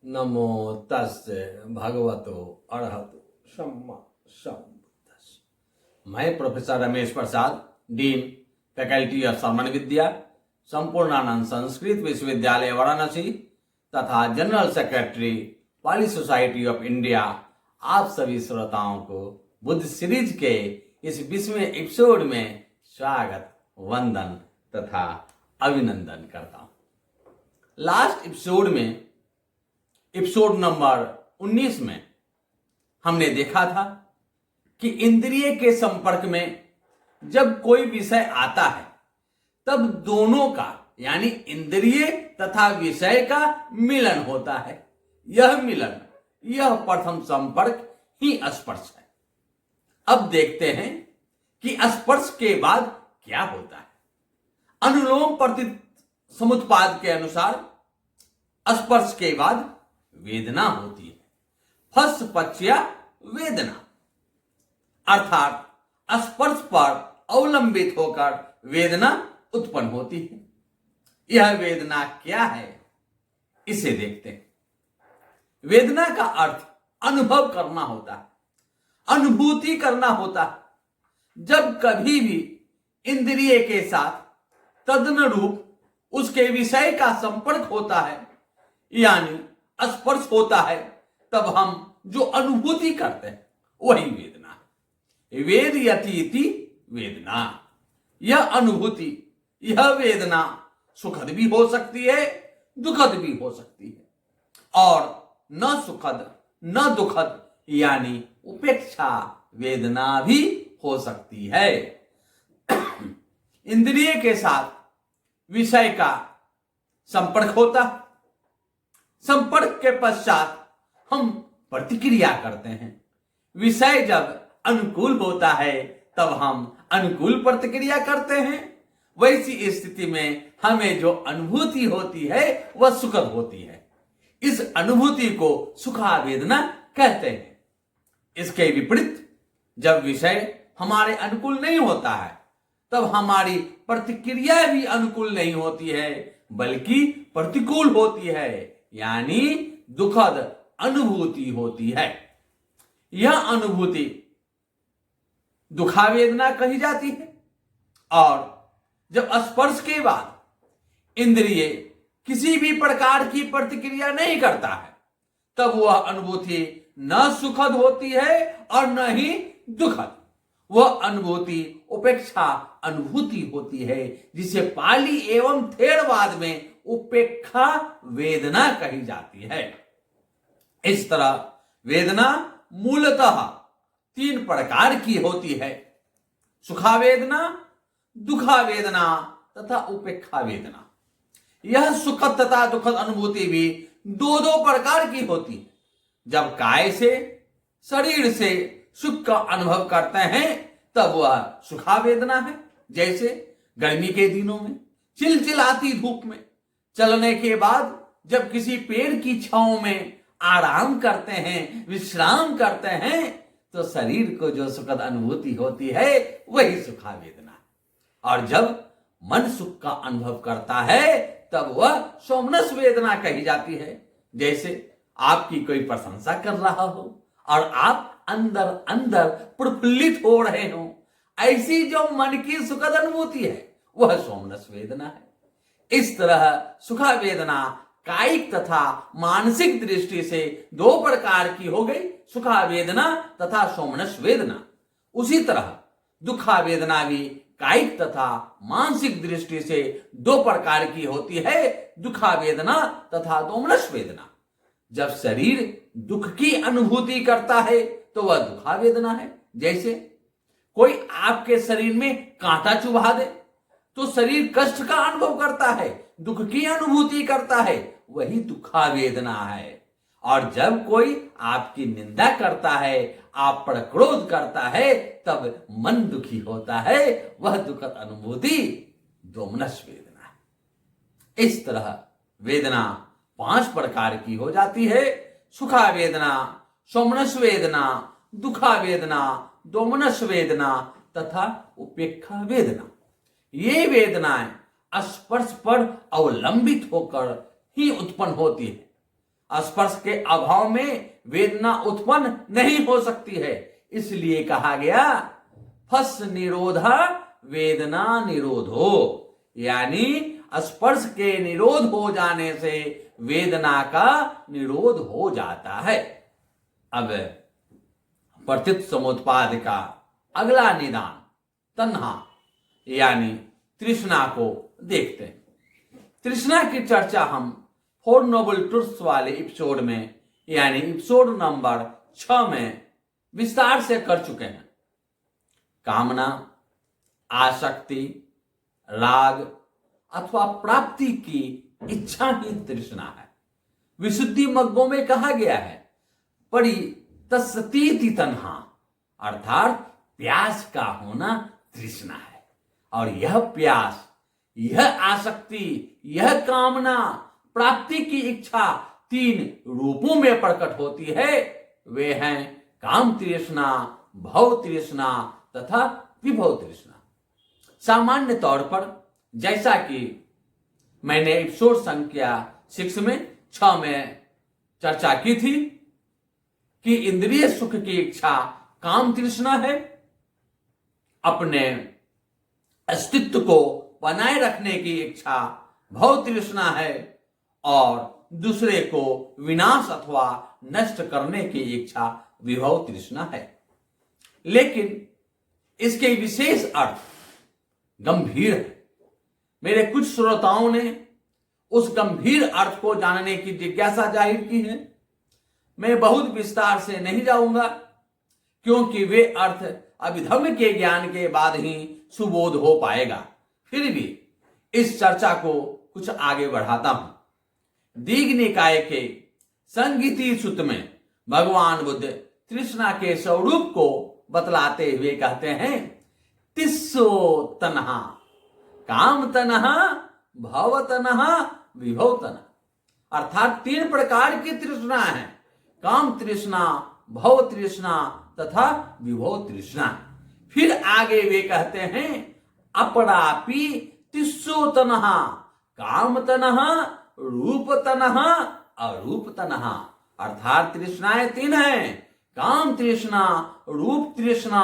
नमो तस्य भगवतो अरहतो सम्मा सम्बुद्धस्स। मैं professor Ramesh Prasad, dean faculty of सामान्य विद्या, संपूर्णानंद संस्कृत विश्वविद्यालय वाराणसी तथा general secretary Pali society of India, आप सभी श्रोताओं को बुद्ध सीरीज के इस 20वें एपिसोड में स्वागत, वंदन तथा अभिनंदन करता हूं। लास्ट एपिसोड में, एपिसोड नंबर 19 में हमने देखा था कि इंद्रिय के संपर्क में जब कोई विषय आता है तब दोनों का यानी इंद्रिय तथा विषय का मिलन होता है। यह मिलन, यह प्रथम संपर्क ही स्पर्श है। अब देखते हैं कि स्पर्श के बाद क्या होता है। अनुलोम प्रति समुत्पाद के अनुसार स्पर्श के बाद वेदना होती है। फस पश्या वेदना, अर्थात स्पर्श पर अवलंबित होकर वेदना उत्पन्न होती है। यह वेदना क्या है, इसे देखते हैं। वेदना का अर्थ अनुभव करना होता है, अनुभूति करना होता है। जब कभी भी इंद्रिय के साथ तदनुरूप उसके विषय का संपर्क होता है यानी स्पर्श होता है, तब हम जो अनुभूति करते हैं वही वेदना है। वेदयति इति वेदना, यह अनुभूति, यह वेदना सुखद भी हो सकती है, दुखद भी हो सकती है। और न सुखद न दुखद यानी उपेक्षा वेदना भी हो सकती है। इंद्रिय के साथ विषय का संपर्क होता है। संपर्क के पश्चात हम प्रतिक्रिया करते हैं। विषय जब अनुकूल होता है तब हम अनुकूल प्रतिक्रिया करते हैं। वैसी स्थिति में हमें जो अनुभूति होती है वह सुखद होती है। इस अनुभूति को सुखावेदना कहते हैं। इसके विपरीत जब विषय हमारे अनुकूल नहीं होता है तब हमारी प्रतिक्रिया भी अनुकूल नहीं होती है, बल्कि प्रतिकूल होती है, यानी दुखद अनुभूति होती है। यह अनुभूति दुखावेदना कही जाती है। और जब स्पर्श के बाद इंद्रिय किसी भी प्रकार की प्रतिक्रिया नहीं करता है तब वह अनुभूति न सुखद होती है और न ही दुखद। वह अनुभूति उपेक्षा अनुभूति होती है, जिसे पाली एवं थेरवाद में उपेक्षा वेदना कही जाती है। इस तरह वेदना मूलतः 3 प्रकार की होती है: सुखावेदना, दुखावेदना तथा उपेक्षा वेदना। यह सुखद तथा दुखद अनुभूति भी 2-2 प्रकार की होती है। जब काय से, शरीर से सुख का अनुभव करते हैं तब वह सुखावेदना है। जैसे गर्मी के दिनों में चिलचिलाती धूप में चलने के बाद जब किसी पेड़ की छांव में आराम करते हैं, विश्राम करते हैं, तो शरीर को जो सुखद अनुभूति होती है वही सुखावेदना है। और जब मन सुख का अनुभव करता है तब वह सोमनस वेदना कही जाती है। जैसे आपकी कोई प्रशंसा कर रहा हो और आप अंदर अंदर प्रफुल्लित हो रहे हो, ऐसी जो मन की सुखद अनुभूति है वह सोमनस वेदना है। इस तरह सुखा वेदना कायिक तथा मानसिक दृष्टि से 2 प्रकार की हो गई, सुखा वेदना तथा सोमनस वेदना। उसी तरह दुखा वेदना भी कायिक तथा मानसिक दृष्टि से 2 प्रकार की होती है, दुखा वेदना तथा दोमनस वेदना। जब शरीर दुख की अनुभूति करता है तो वह दुखा वेदना है। जैसे कोई आपके शरीर में कांटा चुभा दे तो शरीर कष्ट का अनुभव करता है, दुख की अनुभूति करता है, वही दुखा वेदना है। और जब कोई आपकी निंदा करता है, आप पर क्रोध करता है, तब मन दुखी होता है, वह दुखद अनुभूति दोमनस वेदना है। इस तरह वेदना 5 प्रकार की हो जाती है: सुखा वेदना, सोमनस वेदना, दुखा वेदना, दोमनस वेदना तथा उपेक्षा वेदना। ये वेदनाएं स्पर्श पर अवलंबित होकर ही उत्पन्न होती है। स्पर्श के अभाव में वेदना उत्पन्न नहीं हो सकती है। इसलिए कहा गया फस निरोध वेदना निरोधो, यानी स्पर्श के निरोध हो जाने से वेदना का निरोध हो जाता है। अब प्रतीत समुत्पाद का अगला निदान तन्हा यानी तृष्णा को देखते हैं। तृष्णा की चर्चा हम 4 नोबल ट्रुथ्स वाले एपिसोड में यानी एपिसोड नंबर 6 में विस्तार से कर चुके हैं। कामना, आसक्ति, राग अथवा प्राप्ति की इच्छा ही तृष्णा है। विशुद्धि मग्गों में कहा गया है परि तस्तीति तन्हा, अर्थात प्यास का होना तृष्णा है। और यह प्यास, यह आसक्ति, यह कामना, प्राप्ति की इच्छा 3 रूपों में प्रकट होती है। वे हैं काम तृष्णा, भव तृष्णा तथा विभव तृष्णा। सामान्य तौर पर जैसा कि मैंने एपिसोड संख्या 6 में चर्चा की थी कि इंद्रिय सुख की इच्छा काम तृष्णा है, अपने अस्तित्व को बनाए रखने की इच्छा भव तृष्णा है और दूसरे को विनाश अथवा नष्ट करने की इच्छा विभव तृष्णा है। लेकिन इसके विशेष अर्थ गंभीर है। मेरे कुछ श्रोताओं ने उस गंभीर अर्थ को जानने की जिज्ञासा जाहिर की है। मैं बहुत विस्तार से नहीं जाऊंगा क्योंकि वे अर्थ अभिधर्म के ज्ञान के बाद ही सुबोध हो पाएगा। फिर भी इस चर्चा को कुछ आगे बढ़ाता हूं। दीघ निकाय के संगीति सूत्र में भगवान बुद्ध तृष्णा के स्वरूप को बतलाते हुए कहते हैं तिस्सो तन्हा, काम तन्हा, भव तन्हा, विभव तन्हा। अर्थात 3 प्रकार की तृष्णा है, काम तृष्णा, भव तृष्णा तथा विभव तृष्णा। फिर आगे वे कहते हैं अपरापि तिस्सो तन्हा, काम तन्हा, रूप तन्हा, अरूप तन्हा। अर्थात तृष्णाएं 3 हैं, काम तृष्णा, रूप तृष्णा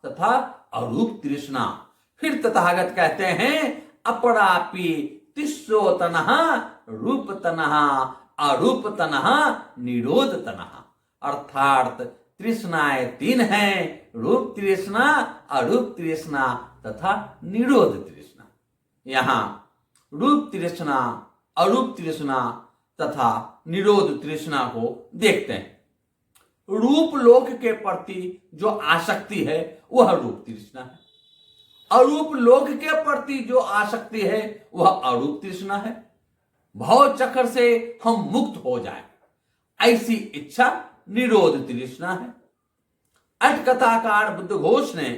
तथा अरूप तृष्णा। फिर तथागत कहते हैं अपरापि तिस्सो तन्हा, रूप तन्हा, अरूप तन्हा, निरोध तन्हा। अर्थात तृष्णाएं 3 हैं, रूप तृष्णा, अरूप तृष्णा तथा निरोध तृष्णा। यहां रूप तृष्णा, अरूप तृष्णा तथा निरोध तृष्णा को देखते हैं। रूप लोक के प्रति जो आसक्ति है वह रूप तृष्णा है। अरूप लोक के प्रति जो आसक्ति है वह अरूप तृष्णा है। भव चक्र से हम मुक्त हो जाएं, ऐसी इच्छा निरोध तृष्णा है। अटकथाकार बुद्ध घोष ने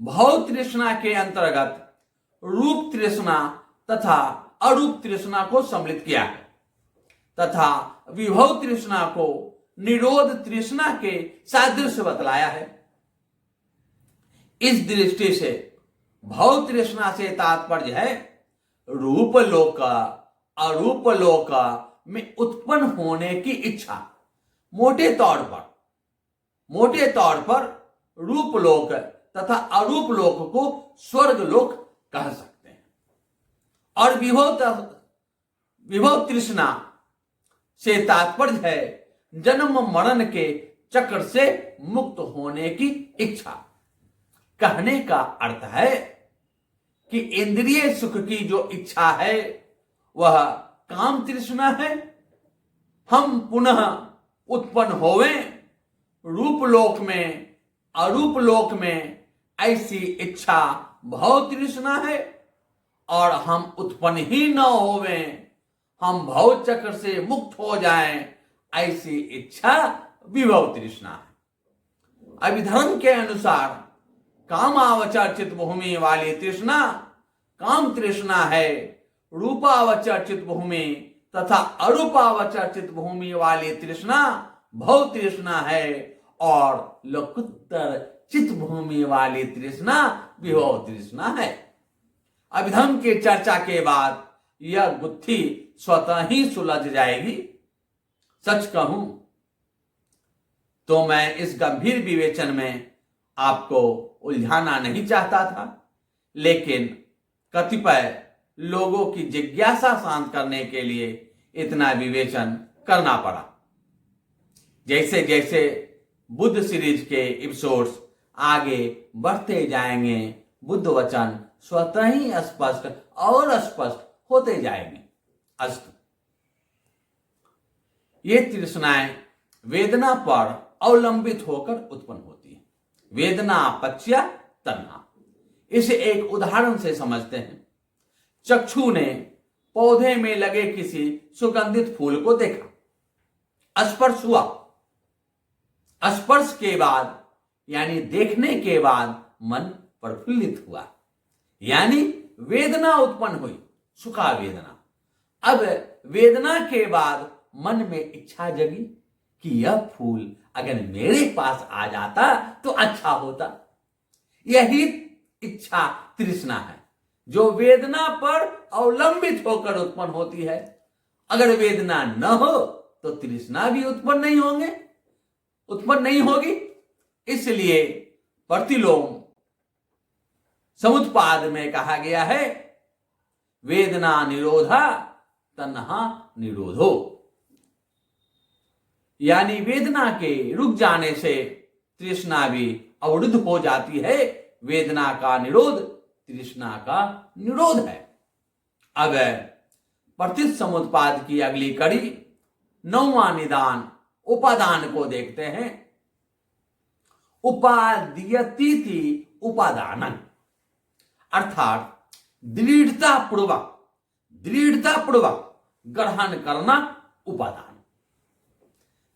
भव तृष्णा के अंतर्गत रूप तृष्णा तथा अरूप तृष्णा को सम्मिलित किया है तथा विभव तृष्णा को निरोध तृष्णा के सादृश्य बतलाया है। इस दृष्टि से भव तृष्णा से तात्पर्य है रूप लोक, अरूप लोक में उत्पन्न होने की इच्छा। मोटे तौर पर रूप लोक तथा अरूप लोक को स्वर्ग लोक कह सकते हैं। और विभव तृष्णा से तात्पर्य है जन्म मरण के चक्र से मुक्त होने की इच्छा। कहने का अर्थ है कि इंद्रिय सुख की जो इच्छा है वह काम तृष्णा है। हम पुनः उत्पन्न होवें रूप लोक में, अरूप लोक में, ऐसी इच्छा भव तृष्णा है। और हम उत्पन्न ही न होवें, हम भव चक्र से मुक्त हो जाएं, ऐसी इच्छा विभव तृष्णा है। अभिधर्म के अनुसार कामावचर्चित भूमि वाली तृष्णा काम तृष्णा है। रूपावचर्चित भूमि तथा अरूपावचर्चित भूमि वाली तृष्णा भव तृष्णा है और लोकोत्तर चित भूमि वाली तृष्णा विभव तृष्णा है। अभिधर्म की चर्चा के बाद यह गुत्थी स्वतः ही सुलझ जाएगी। सच कहूं तो मैं इस गंभीर विवेचन में आपको उलझाना नहीं चाहता था, लेकिन कतिपय लोगों की जिज्ञासा शांत करने के लिए इतना विवेचन करना पड़ा। जैसे जैसे बुद्ध सीरीज के एपिसोड्स आगे बढ़ते जाएंगे, बुद्ध वचन स्वतः ही स्पष्ट और स्पष्ट होते जाएंगे। अस्तु, ये तृष्णाएं वेदना पर अवलंबित होकर उत्पन्न होती है। वेदना पच्या तन्हा। इसे एक उदाहरण से समझते हैं। चक्षु ने पौधे में लगे किसी सुगंधित फूल को देखा, स्पर्श हुआ। स्पर्श के बाद यानी देखने के बाद मन प्रफुल्लित हुआ, यानी वेदना उत्पन्न हुई, सुखा वेदना। अब वेदना के बाद मन में इच्छा जगी कि यह फूल अगर मेरे पास आ जाता तो अच्छा होता। यही इच्छा तृष्णा है, जो वेदना पर अवलंबित होकर उत्पन्न होती है। अगर वेदना न हो तो तृष्णा भी उत्पन्न नहीं होगी। इसलिए प्रतिलोम समुत्पाद में कहा गया है, वेदना निरोधा तन्हा निरोधो, यानी वेदना के रुक जाने से तृष्णा भी अवरुद्ध हो जाती है। वेदना का निरोध तृष्णा का निरोध है। अब प्रतित समुत्पाद की अगली कड़ी 9वां निदान उपादान को देखते हैं। उपादीयतीति उपादानन, अर्थात दृढ़तापूर्वक ग्रहण करना उपादान।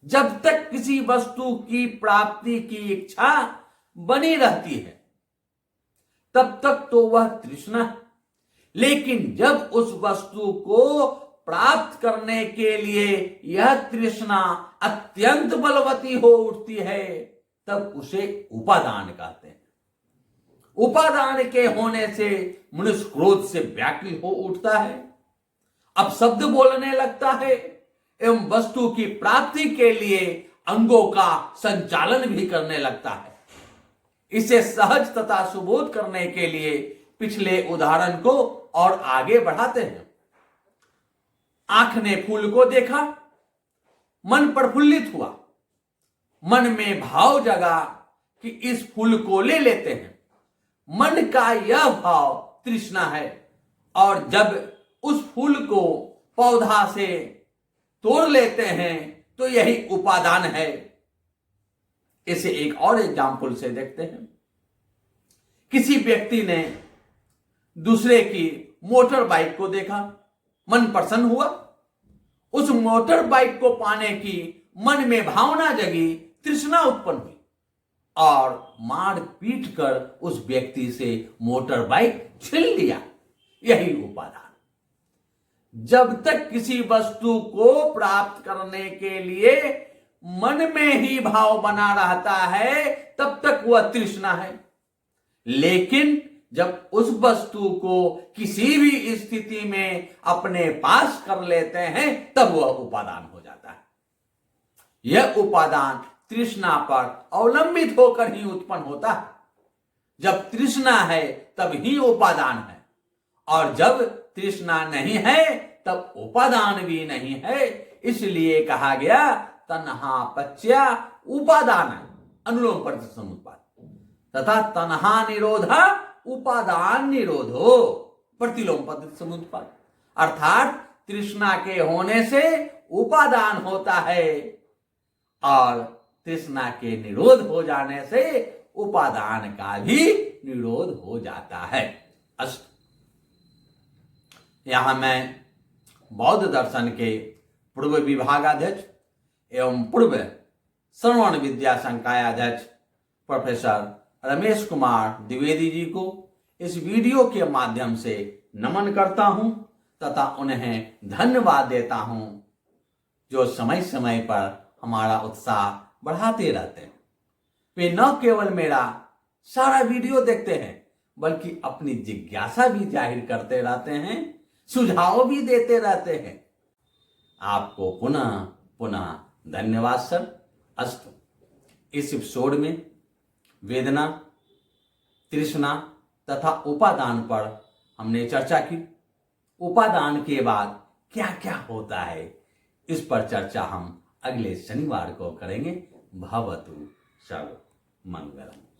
जब तक किसी वस्तु की प्राप्ति की इच्छा बनी रहती है तब तक तो वह तृष्णा है, लेकिन जब उस वस्तु को प्राप्त करने के लिए यह तृष्णा अत्यंत बलवती हो उठती है तब उसे उपादान कहते हैं। उपादान के होने से मनुष्य क्रोध से व्याकुल हो उठता है, अब शब्द बोलने लगता है एवं वस्तु की प्राप्ति के लिए अंगों का संचालन भी करने लगता है। इसे सहज तथा सुबोध करने के लिए पिछले उदाहरण को और आगे बढ़ाते हैं। आंख ने फूल को देखा, मन प्रफुल्लित हुआ, मन में भाव जगा कि इस फूल को ले लेते हैं। मन का यह भाव तृष्णा है, और जब उस फूल को पौधा से तोड़ लेते हैं तो यही उपादान है। इसे एक और एग्जाम्पल से देखते हैं। किसी व्यक्ति ने दूसरे की मोटर बाइक को देखा, मन प्रसन्न हुआ। उस मोटर बाइक को पाने की मन में भावना जगी, तृष्णा उत्पन्न हुई और मार पीट कर उस व्यक्ति से मोटर बाइक छीन लिया। यही उपादान। जब तक किसी वस्तु को प्राप्त करने के लिए मन में ही भाव बना रहता है तब तक वह तृष्णा है, लेकिन जब उस वस्तु को किसी भी स्थिति में अपने पास कर लेते हैं तब वह उपादान हो जाता है। यह उपादान तृष्णा पर अवलंबित होकर ही उत्पन्न होता है। जब तृष्णा है तब ही उपादान है, और जब तृष्णा नहीं है तब उपादान भी नहीं है। इसलिए कहा गया तन्हा पच्या उपादान, अनुलोम प्रतिलोम समुत्पाद, तथा तन्हा निरोधा उपादान निरोधो प्रतिलोम प्रतिलोम समुत्पाद। अर्थात तृष्णा के होने से उपादान होता है और तृष्णा के निरोध हो जाने से उपादान का भी निरोध हो जाता है। अस्तु, यहां मैं बौद्ध दर्शन के पूर्व विभागाध्यक्ष एवं पूर्व श्रवण विद्या संकायाध्यक्ष प्रोफेसर रमेश कुमार द्विवेदी जी को इस वीडियो के माध्यम से नमन करता हूं तथा उन्हें धन्यवाद देता हूं, जो समय समय पर हमारा उत्साह बढ़ाते रहते हैं। वे न केवल मेरा सारा वीडियो देखते हैं बल्कि अपनी जिज्ञासा भी जाहिर करते रहते हैं, सुझाव भी देते रहते हैं। आपको पुनः पुनः धन्यवाद सर। अस्तु। इस एपिसोड में वेदना, तृष्णा तथा उपादान पर हमने चर्चा की। उपादान के बाद क्या क्या होता है, इस पर चर्चा हम अगले शनिवार को करेंगे। भवतु सर्व मंगलम।